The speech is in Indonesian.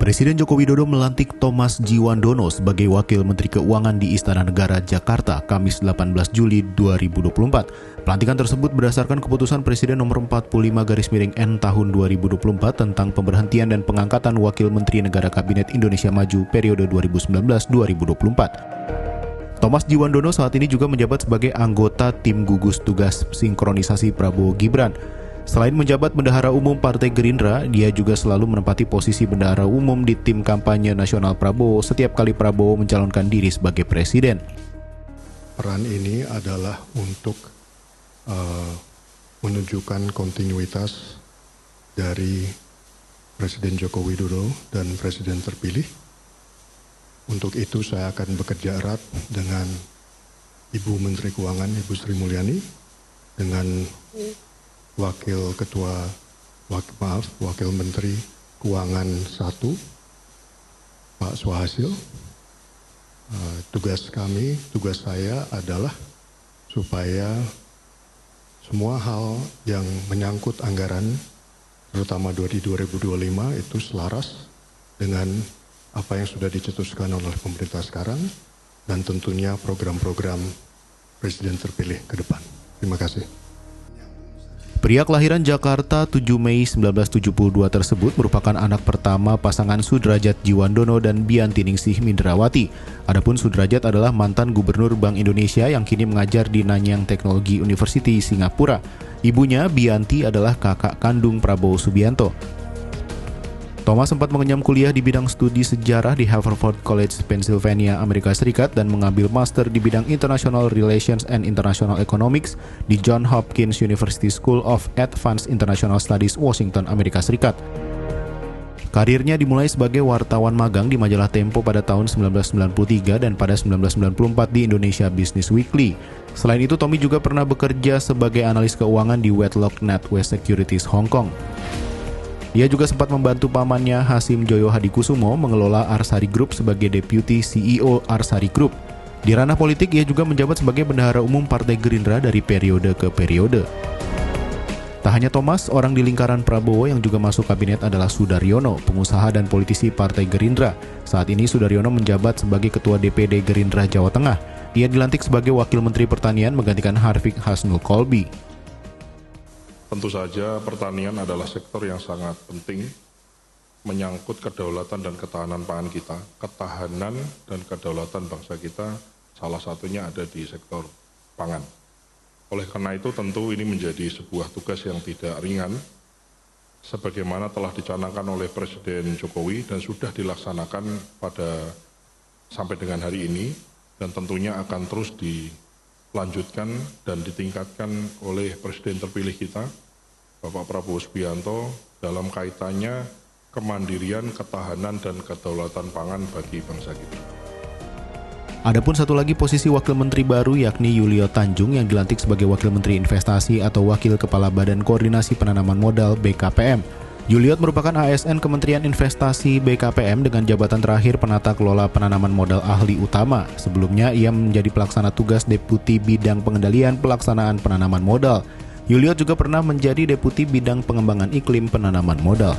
Presiden Joko Widodo melantik Thomas Djiwandono sebagai Wakil Menteri Keuangan di Istana Negara, Jakarta, Kamis 18 Juli 2024. Pelantikan tersebut berdasarkan keputusan Presiden nomor 45/N tahun 2024 tentang pemberhentian dan pengangkatan Wakil Menteri Negara Kabinet Indonesia Maju periode 2019-2024. Thomas Djiwandono saat ini juga menjabat sebagai anggota tim gugus tugas sinkronisasi Prabowo Gibran. Selain menjabat Bendahara Umum Partai Gerindra, dia juga selalu menempati posisi Bendahara Umum di tim kampanye nasional Prabowo setiap kali Prabowo mencalonkan diri sebagai presiden. Peran ini adalah untuk menunjukkan kontinuitas dari Presiden Joko Widodo dan Presiden terpilih. Untuk itu saya akan bekerja erat dengan Ibu Menteri Keuangan, Ibu Sri Mulyani, dengan Wakil Menteri Keuangan 1, Pak Swahasil. Tugas saya adalah supaya semua hal yang menyangkut anggaran, terutama di 2025, itu selaras dengan apa yang sudah dicetuskan oleh pemerintah sekarang, dan tentunya program-program Presiden terpilih ke depan. Terima kasih. Pria kelahiran Jakarta 7 Mei 1972 tersebut merupakan anak pertama pasangan Sudrajat Djiwandono dan Bianti Ningsih Mindrawati. Adapun Sudrajat adalah mantan Gubernur Bank Indonesia yang kini mengajar di Nanyang Technology University, Singapura. Ibunya, Bianti, adalah kakak kandung Prabowo Subianto. Thomas sempat mengenyam kuliah di bidang studi sejarah di Haverford College, Pennsylvania, Amerika Serikat, dan mengambil master di bidang International Relations and International Economics di Johns Hopkins University School of Advanced International Studies, Washington, Amerika Serikat. Karirnya dimulai sebagai wartawan magang di majalah Tempo pada tahun 1993 dan pada 1994 di Indonesia Business Weekly. Selain itu, Tommy juga pernah bekerja sebagai analis keuangan di Wedlock NatWest Securities Hong Kong. Dia juga sempat membantu pamannya Hasim Joyo Hadikusumo mengelola Arsari Group sebagai Deputy CEO Arsari Group. Di ranah politik, ia juga menjabat sebagai Bendahara Umum Partai Gerindra dari periode ke periode. Tak hanya Thomas, orang di lingkaran Prabowo yang juga masuk kabinet adalah Sudaryono, pengusaha dan politisi Partai Gerindra. Saat ini Sudaryono menjabat sebagai Ketua DPD Gerindra Jawa Tengah. Ia dilantik sebagai Wakil Menteri Pertanian menggantikan Harfiq Hasnul Kolbi. Tentu saja pertanian adalah sektor yang sangat penting, menyangkut kedaulatan dan ketahanan pangan kita. Ketahanan dan kedaulatan bangsa kita salah satunya ada di sektor pangan. Oleh karena itu tentu ini menjadi sebuah tugas yang tidak ringan, sebagaimana telah dicanangkan oleh Presiden Jokowi dan sudah dilaksanakan sampai dengan hari ini, dan tentunya akan terus dilanjutkan dan ditingkatkan oleh Presiden terpilih kita, Bapak Prabowo Subianto, dalam kaitannya kemandirian, ketahanan, dan kedaulatan pangan bagi bangsa kita. Adapun satu lagi posisi Wakil Menteri baru, yakni Yulio Tanjung, yang dilantik sebagai Wakil Menteri Investasi atau Wakil Kepala Badan Koordinasi Penanaman Modal BKPM. Yuliot merupakan ASN Kementerian Investasi BKPM dengan jabatan terakhir penata kelola penanaman modal ahli utama. Sebelumnya ia menjadi pelaksana tugas Deputi Bidang Pengendalian Pelaksanaan Penanaman Modal. Yuliot juga pernah menjadi Deputi Bidang Pengembangan Iklim Penanaman Modal.